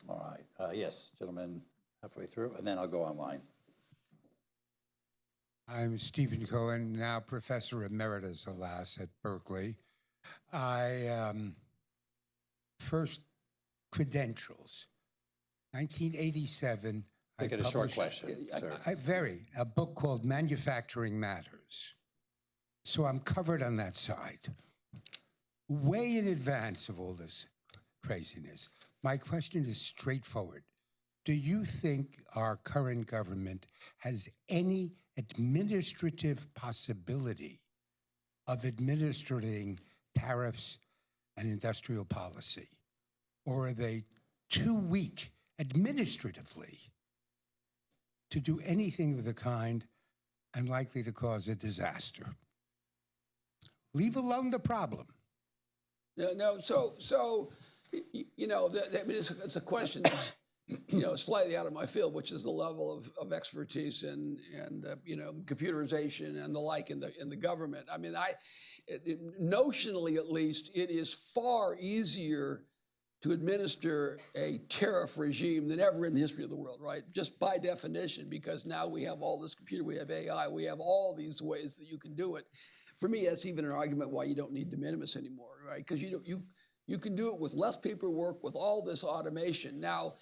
All right. Yes, gentlemen, halfway through, and then I'll go online. I'm Stephen Cohen, now Professor Emeritus, alas, at Berkeley. First, credentials. 1987, Make it a short question, sir. a book called Manufacturing Matters. So I'm covered on that side. Way in advance of all this craziness. My question is straightforward. Do you think our current government has any administrative possibility of administering tariffs and industrial policy? Or are they too weak administratively to do anything of the kind and likely to cause a disaster? Leave alone the problem. No, so you know, I mean, it's a question, you know, slightly out of my field, which is the level of expertise and you know, computerization and the like in the government. I mean, notionally at least, it is far easier to administer a tariff regime than ever in the history of the world, right? Just by definition, because now we have all this computer, we have AI, we have all these ways that you can do it. For me, that's even an argument why you don't need de minimis anymore, right? Because you can do it with less paperwork, with all this automation. Now,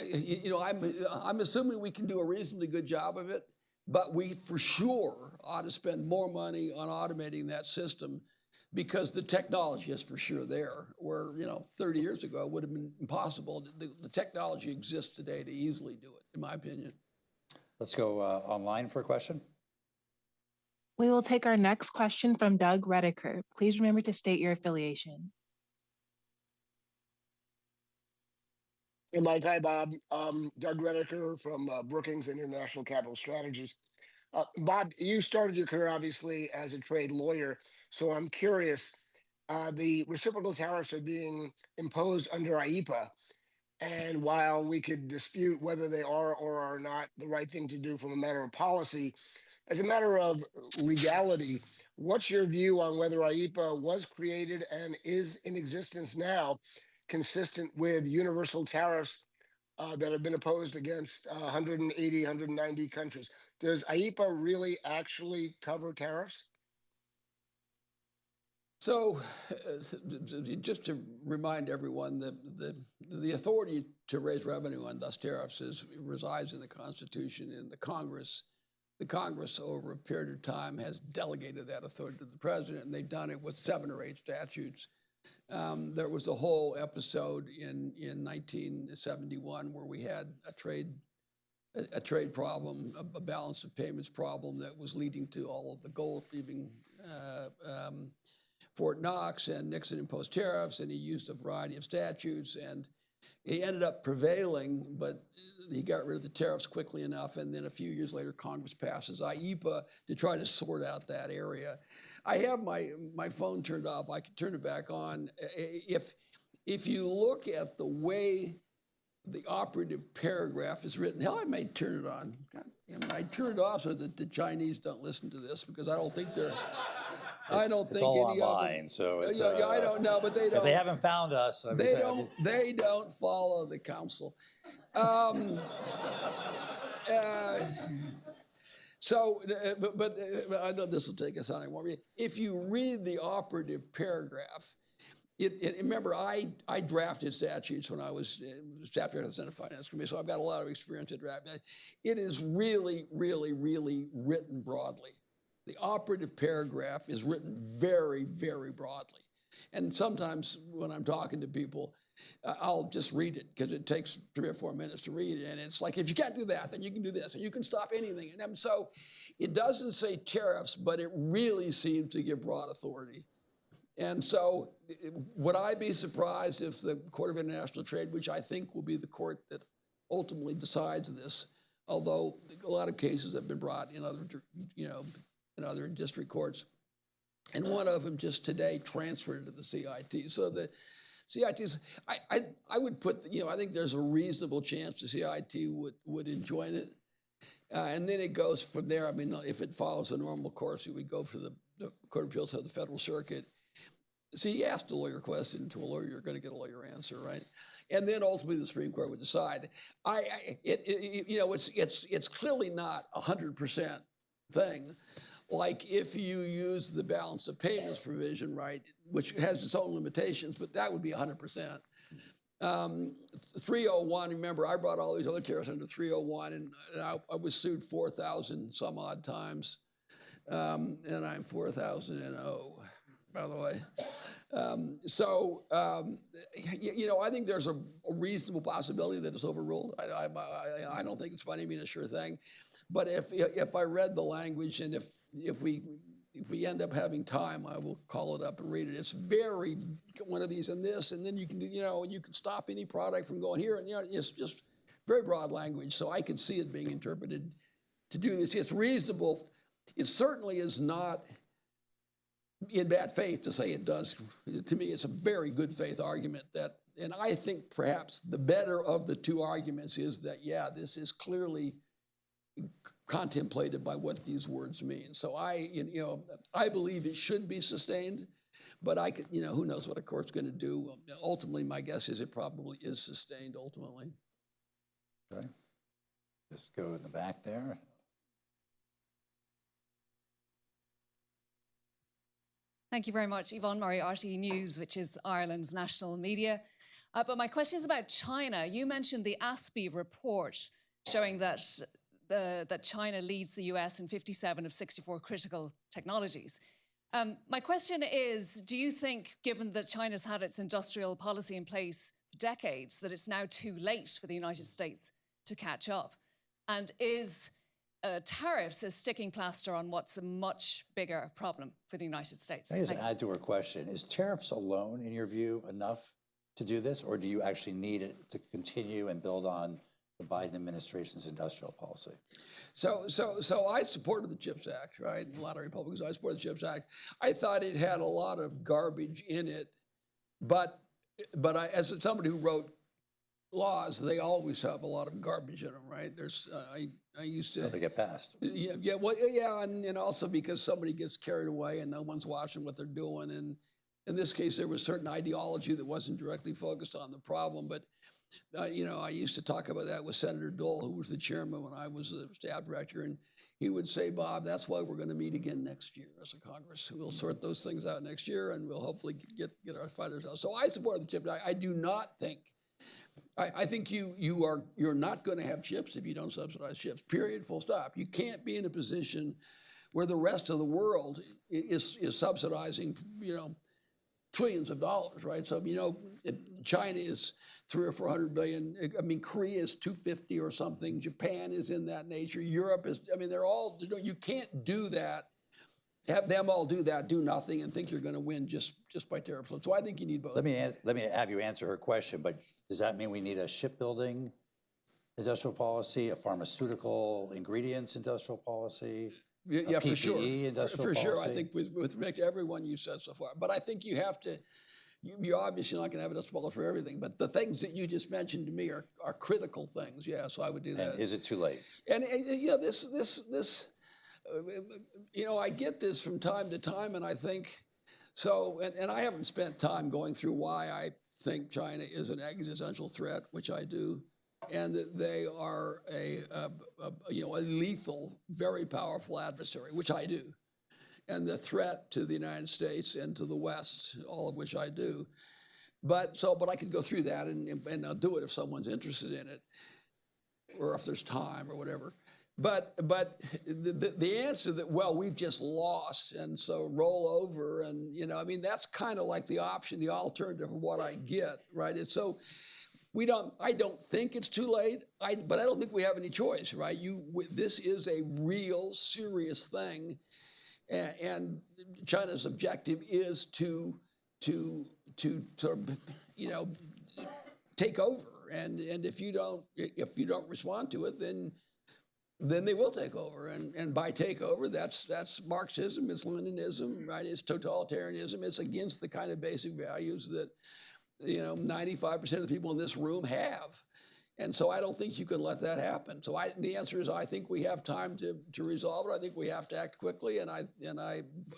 you know, I'm assuming we can do a reasonably good job of it, but we for sure ought to spend more money on automating that system, because the technology is for sure there, where, you know, 30 years ago it would have been impossible. The technology exists today to easily do it, in my opinion. Let's go online for a question. We will take our next question from Doug Rediker. Please remember to state your affiliation. Hey, Mike. Hi, Bob. Doug Rediker from Brookings International Capital Strategies. Bob, you started your career, obviously, as a trade lawyer. So I'm curious, the reciprocal tariffs are being imposed under AIPA. And while we could dispute whether they are or are not the right thing to do from a matter of policy, as a matter of legality, what's your view on whether AIPA was created and is in existence now consistent with universal tariffs that have been imposed against 180, 190 countries? Does AIPA really actually cover tariffs? So just to remind everyone that the authority to raise revenue and thus tariffs resides in the Constitution, and the Congress over a period of time has delegated that authority to the president, and they've done it with 7 or 8 statutes. There was a whole episode in 1971 where we had a trade problem, a balance of payments problem that was leading to all of the gold leaving Fort Knox, and Nixon imposed tariffs, and he used a variety of statutes, and he ended up prevailing, but he got rid of the tariffs quickly enough, and then a few years later, Congress passes AIPA to try to sort out that area. I have my phone turned off. I can turn it back on. If you look at the way the operative paragraph is written, hell, I may turn it on. God, I turn it off so that the Chinese don't listen to this, because I don't think they're. It's all any online, of them. so it's. Yeah, I don't know, but they don't. If they haven't found us, They don't follow the council. So, but I know this will take us on anymore. If you read the operative paragraph, remember, I drafted statutes when I was chapter head of the Senate Finance Committee, so I've got a lot of experience at drafting. It is really, really, really written broadly. The operative paragraph is written very, very broadly. And sometimes when I'm talking to people, I'll just read it, because it takes 3 or 4 minutes to read it. And it's like, if you can't do that, then you can do this, and you can stop anything. And so it doesn't say tariffs, but it really seems to give broad authority. And so would I be surprised if the Court of International Trade, which I think will be the court that ultimately decides this, although a lot of cases have been brought in other, in other district courts, and one of them just today transferred to the CIT. So the CITs, I would put, I think there's a reasonable chance the CIT would enjoin it. And then it goes from there. I mean, if it follows a normal course, it would go for the Court of Appeals to the Federal Circuit. see, you asked a lawyer question to a lawyer, you're going to get a lawyer answer, right? And then ultimately the Supreme Court would decide. It's clearly not 100% thing. Like if you use the balance of payments provision, right, which has its own limitations, but that would be 100%. 301, remember, I brought all these other tariffs under 301, and I was sued 4,000 some odd times, and I'm 4,000 by the way. I think there's a reasonable possibility that it's overruled. I don't think it's by any means a sure thing, but if I read the language, and if we end up having time, I will call it up and read it. It's very one of these and this, and then you can do, you can stop any product from going here, and it's just very broad language. So I can see it being interpreted to do this. It's reasonable. It certainly is not in bad faith to say it does. To me, it's a very good faith argument and I think perhaps the better of the two arguments is that, yeah, this is clearly contemplated by what these words mean. So I believe it should be sustained, but who knows what a court's going to do. Ultimately, my guess is it probably is sustained ultimately. Okay. Just go in the back there. Thank you very much. Yvonne Murray, RTE News, which is Ireland's national media. But my question is about China. You mentioned the ASPE report showing that China leads the US in 57 of 64 critical technologies. My question is, do you think, given that China's had its industrial policy in place for decades, that it's now too late for the United States to catch up? And is tariffs a sticking plaster on what's a much bigger problem for the United States? Can I just add to her question? Is tariffs alone, in your view, enough to do this, or do you actually need it to continue and build on the Biden administration's industrial policy? So I supported the CHIPS Act, right? A lot of Republicans, I supported the CHIPS Act. I thought it had a lot of garbage in it, but as somebody who wrote laws, they always have a lot of garbage in them, right? There's, I used to. They get passed. And also because somebody gets carried away and no one's watching what they're doing. And in this case, there was certain ideology that wasn't directly focused on the problem. But, I used to talk about that with Senator Dole, who was the chairman when I was the staff director. And he would say, Bob, that's why we're going to meet again next year as a Congress. We'll sort those things out next year, and we'll hopefully get our fighters out. So I support the CHIPS Act. I do not think. I think you're not going to have chips if you don't subsidize chips, period, full stop. You can't be in a position where the rest of the world is subsidizing, trillions of dollars, right? So, China is 300 or 400 billion. I mean, Korea is 250 or something. Japan is in that nature. Europe is, they're all, you can't do that, have them all do that, do nothing, and think you're going to win just by tariff flow. So I think you need both. Let me have you answer her question, but does that mean we need a shipbuilding industrial policy, a pharmaceutical ingredients industrial policy? Yeah, for sure. Industrial for sure, policy? I think with respect to everyone you said so far. But I think you have to, you're obviously not going to have enough policy for everything. But the things that you just mentioned to me are critical things. Yeah, so I would do that. And is it too late? And this, I get this from time to time, and I think, and I haven't spent time going through why I think China is an existential threat, which I do, and that they are a lethal, very powerful adversary, which I do, and the threat to the United States and to the West, all of which I do. But I could go through that, and I'll do it if someone's interested in it, or if there's time or whatever. But the answer that, well, we've just lost, and so roll over, and that's kind of like the option, the alternative of what I get, right? And so I don't think it's too late, but I don't think we have any choice, right? This is a real serious thing, and China's objective is to take over, and if you don't respond to it, then they will take over, and by takeover, that's Marxism, it's Leninism, right? It's totalitarianism. It's against the kind of basic values that 95% of the people in this room have, and so I don't think you can let that happen. So the answer is I think we have time to resolve it. I think we have to act quickly,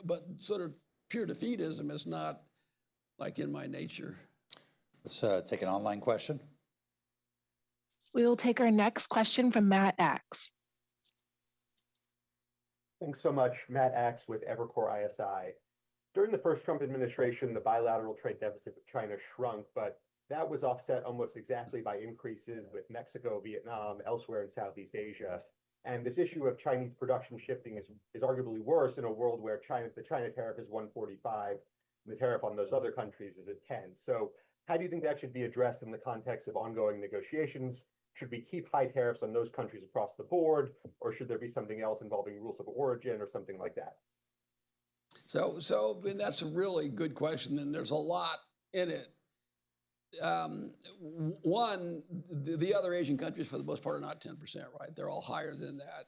but sort of pure defeatism is not like in my nature. Let's take an online question. We will take our next question from Matt Axe. Thanks so much. Matt Axe with Evercore ISI. During the first Trump administration, the bilateral trade deficit with China shrunk, but that was offset almost exactly by increases with Mexico, Vietnam, elsewhere in Southeast Asia. And this issue of Chinese production shifting is arguably worse in a world where the China tariff is 145, and the tariff on those other countries is at 10. So how do you think that should be addressed in the context of ongoing negotiations? Should we keep high tariffs on those countries across the board, or should there be something else involving rules of origin or something like that? So I mean, that's a really good question, and there's a lot in it. One, the other Asian countries, for the most part, are not 10%, right? They're all higher than that.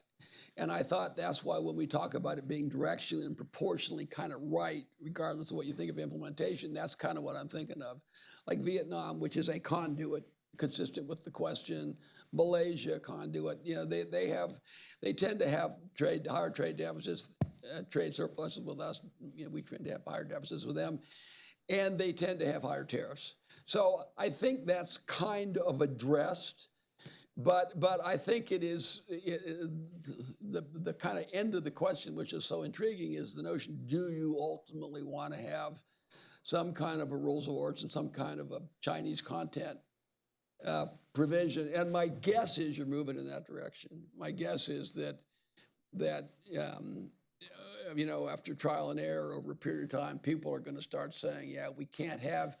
And I thought that's why when we talk about it being directionally and proportionally kind of right, regardless of what you think of implementation, that's kind of what I'm thinking of. Like Vietnam, which is a conduit consistent with the question, Malaysia conduit, you know, they tend to have higher trade deficits, trade surpluses with us. You know, we tend to have higher deficits with them, and they tend to have higher tariffs. So I think that's kind of addressed, but I think it is the kind of end of the question, which is so intriguing, is the notion: do you ultimately want to have some kind of a rules of origin, some kind of a Chinese content provision? And my guess is you're moving in that direction. My guess is that you know, after trial and error over a period of time, people are going to start saying, yeah, we can't have.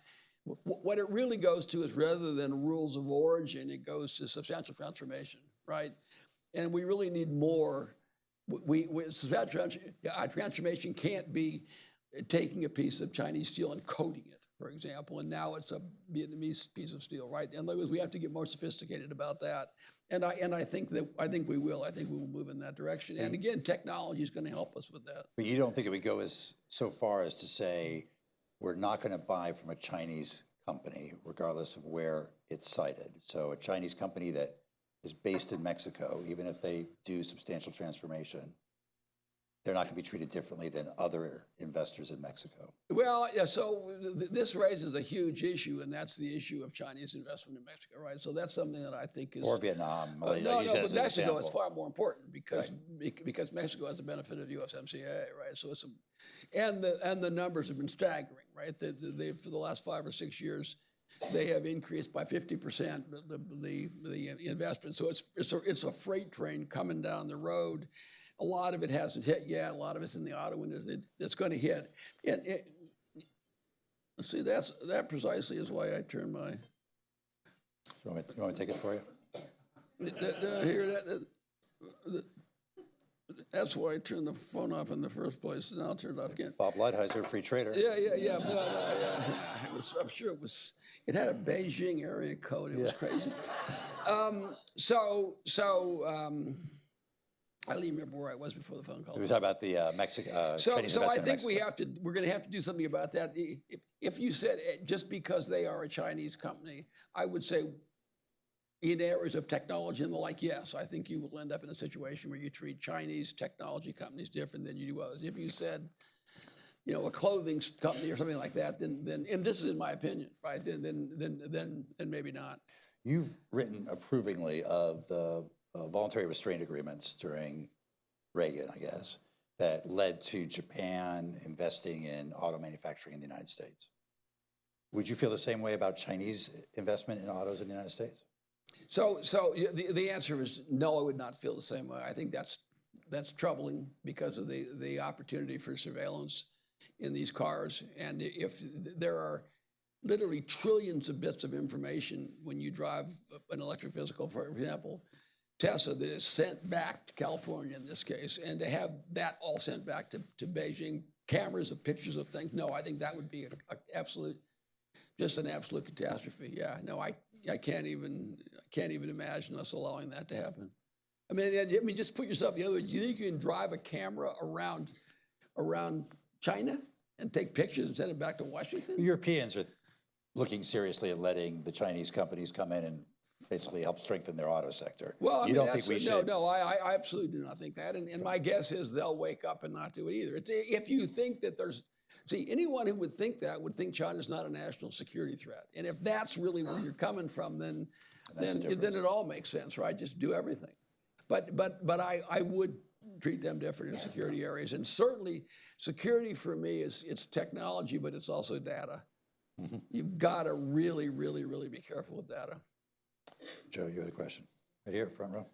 What it really goes to is, rather than rules of origin, it goes to substantial transformation, right? And we really need more. Substantial transformation can't be taking a piece of Chinese steel and coating it, for example, and now it's a Vietnamese piece of steel, right? And we have to get more sophisticated about that. And I think we will. I think we will move in that direction. And again, technology is going to help us with that. But you don't think it would go so far as to say we're not going to buy from a Chinese company, regardless of where it's sited. So a Chinese company that is based in Mexico, even if they do substantial transformation, they're not going to be treated differently than other investors in Mexico. Well, yeah, so this raises a huge issue, and that's the issue of Chinese investment in Mexico, right? So that's something that I think is... Or Vietnam. No, you but said as an Mexico is example. far more important because Mexico has the benefit of USMCA, right? So it's and the numbers have been staggering, right? They for the last 5 or 6 years, they have increased by 50% the investment. So it's a freight train coming down the road. A lot of it hasn't hit yet. A lot of it's in the auto industry. It's going to hit. And see, that precisely is why I turn my... You want me to take it for you? That's why I turned the phone off in the first place, and I'll turn it off again. Bob Lighthizer, free trader. Yeah. I'm sure it was. It had a Beijing area code. It was crazy. I don't even remember where I was before the phone call. We were talking about the Chinese So I investment in think Mexico. we're going to have to do something about that. If you said just because they are a Chinese company, I would say in areas of technology and the like, yes, I think you will end up in a situation where you treat Chinese technology companies different than you do others. If you said, you know, a clothing company or something like that, then and this is in my opinion, right? Then maybe not. You've written approvingly of the voluntary restraint agreements during Reagan, I guess, that led to Japan investing in auto manufacturing in the United States. Would you feel the same way about Chinese investment in autos in the United States? So the answer is no, I would not feel the same way. I think that's troubling because of the opportunity for surveillance in these cars. And if there are literally trillions of bits of information when you drive an electric vehicle, for example, Tesla, that is sent back to California in this case, and to have that all sent back to Beijing, cameras of pictures of things, no, I think that would be an absolute catastrophe. Yeah, no, I can't even imagine us allowing that to happen. I mean, just put yourself the other way. Do you think you can drive a camera around China and take pictures and send it back to Washington? Europeans are looking seriously at letting the Chinese companies come in and basically help strengthen their auto sector. Well, you don't think we should? No, I absolutely do not think that. And my guess is they'll wake up and not do it either. If you think that there's See, anyone who would think that would think China's not a national security threat. And if that's really where you're coming from, then it all makes sense, right? Just do everything. But I would treat them different in security areas. And certainly security for me is it's technology, but it's also data. You've got to really, really, really be careful with data. Joe, you had a question. Right here, front row.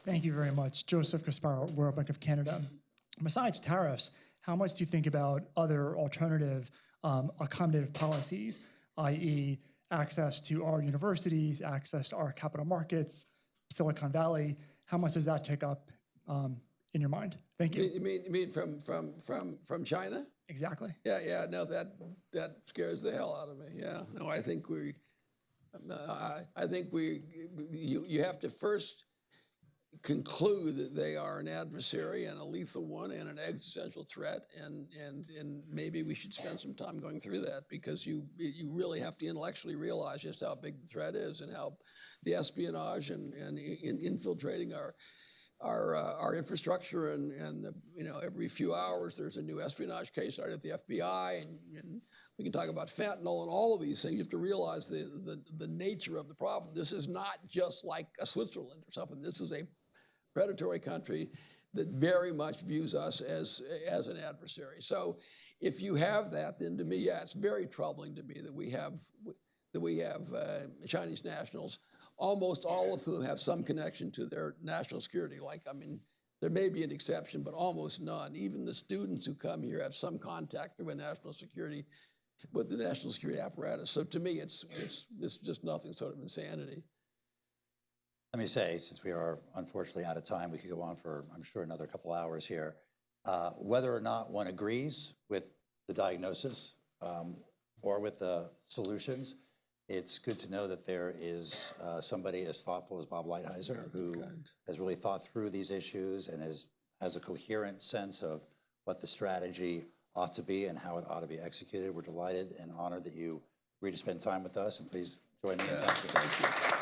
Thank you very much. Joseph Gasparo, Royal Bank of Canada. Besides tariffs, how much do you think about other alternative accommodative policies, i.e. access to our universities, access to our capital markets, Silicon Valley? How much does that take up in your mind? Thank you. You mean from China? Exactly. Yeah, no, that scares the hell out of me. Yeah, no, I think you have to first conclude that they are an adversary and a lethal one and an existential threat, and maybe we should spend some time going through that, because you really have to intellectually realize just how big the threat is and how the espionage and infiltrating our infrastructure and every few hours there's a new espionage case started at the FBI, and we can talk about fentanyl and all of these things. You have to realize the nature of the problem. This is not just like a Switzerland or something. This is a predatory country that very much views us as an adversary. So if you have that, then to me, yeah, it's very troubling to me that we have Chinese nationals, almost all of whom have some connection to their national security. There may be an exception, but almost none. Even the students who come here have some contact through with the national security apparatus. So to me, it's just nothing short of insanity. Let me say, since we are unfortunately out of time, we could go on for, I'm sure, another couple hours here. Whether or not one agrees with the diagnosis or with the solutions, it's good to know that there is somebody as thoughtful as Bob Lighthizer who has really thought through these issues and has a coherent sense of what the strategy ought to be and how it ought to be executed. We're delighted and honored that you agreed to spend time with us, and please join me in thanking you. Thank you.